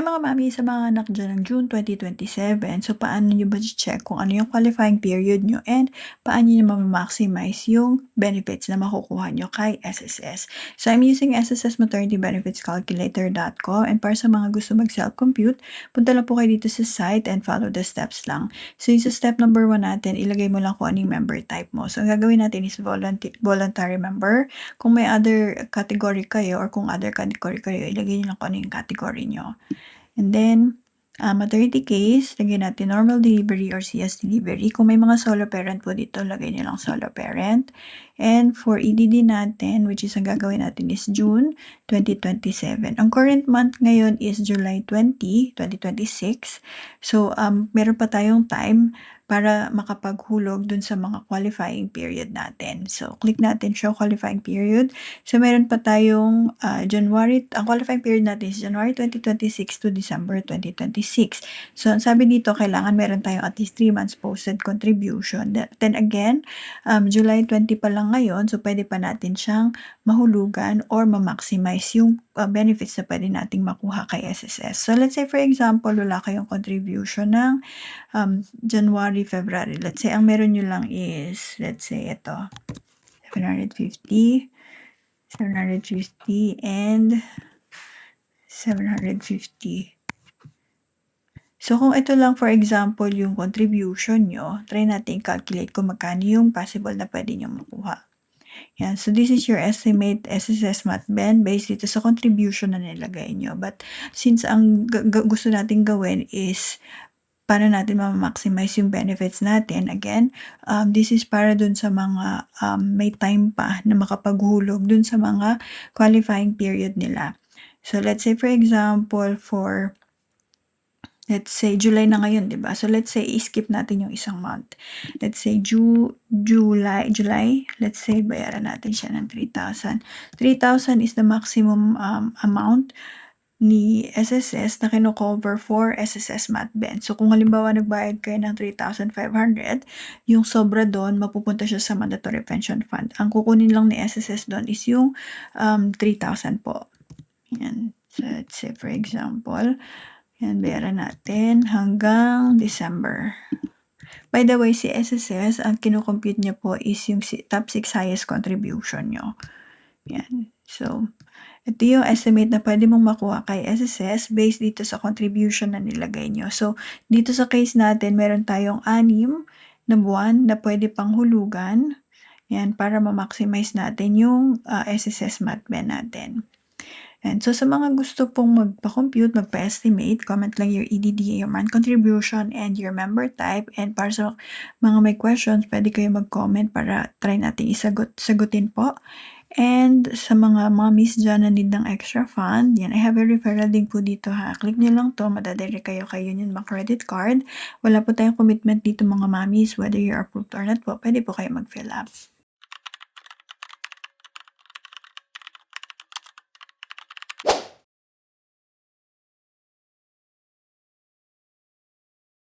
mga mami, sa mga anak dyan ng June 2027, so paano nyo ba check kung ano yung qualifying period nyo and paano nyo ma-maximize yung benefits na makukuha nyo kay SSS. So I'm using SSS Maternity Benefits Calculator.com, and para sa mga gusto mag-self-compute, punta lang po kayo dito sa site and follow the steps lang. So yung sa step number 1 natin, ilagay mo lang kung ano yung member type mo. So ang gagawin natin is voluntary member. Kung may other category kayo or kung other category kayo, ilagay nyo lang kung ano yung category nyo. And then, maternity case, lagyan natin normal delivery or CS delivery. Kung may mga solo parent po dito, lagay nyo lang solo parent. And for EDD natin, which is ang gagawin natin is June 2027. Ang current month ngayon is July 20, 2026. So, meron pa tayong time para makapaghulog dun sa mga qualifying period natin. So, click natin show qualifying period. So, meron pa tayong ang qualifying period natin is January 2026 to December 2026. So, ang sabi dito, kailangan meron tayong at least 3 months posted contribution. Then again, July 20 pa lang ngayon, so pwede pa natin siyang mahulugan or ma-maximize yung benefits na pwede nating makuha kay SSS. So, let's say for example, wala kayong contribution ng January, February. Let's say, ang meron nyo lang is, let's say, ito, 750, and 750. So, kung ito lang, for example, yung contribution nyo, try natin calculate kung magkano yung possible na pwede nyo makuha. Yan. So, this is your estimate SSS Matben based dito sa contribution na nilagay nyo. But, since ang gusto natin gawin is paano natin ma-maximize yung benefits natin. Again, this is para dun sa mga may time pa na makapaghulog dun sa mga qualifying period nila. So, let's say for example, let's say July na ngayon, diba? So, let's say i-skip natin yung isang month. Let's say July, let's say bayaran natin siya ng 3,000. 3,000 is the maximum amount ni SSS na kino-cover for SSS Matben. So, kung halimbawa nagbayad kayo ng 3,500, yung sobra doon, mapupunta siya sa Mandatory Pension Fund. Ang kukunin lang ni SSS doon is yung 3,000 po. Yan. So, let's say for example, yan, bayaran natin hanggang December. By the way, si SSS, ang kinocompute niya po is yung top 6 highest contribution nyo. Yan. So, ito yung estimate na pwede mong makuha kay SSS based dito sa contribution na nilagay nyo. So, dito sa case natin, meron tayong 6 na buwan na pwede pang hulugan. Yan, para ma-maximize natin yung SSS Matben natin. And so, sa mga gusto pong magpa-compute, magpa-estimate, comment lang your EDD, your month contribution, and your member type. And para sa mga may questions, pwede kayo mag-comment para try natin sagutin po. And sa mga mommies dyan na need ng extra fund, yan, I have a referral link po dito ha. Click nyo lang to, madadirect kayo Union Bank credit card. Wala po tayong commitment dito mga mommies, whether you're approved or not po, pwede po kayo mag-fill up.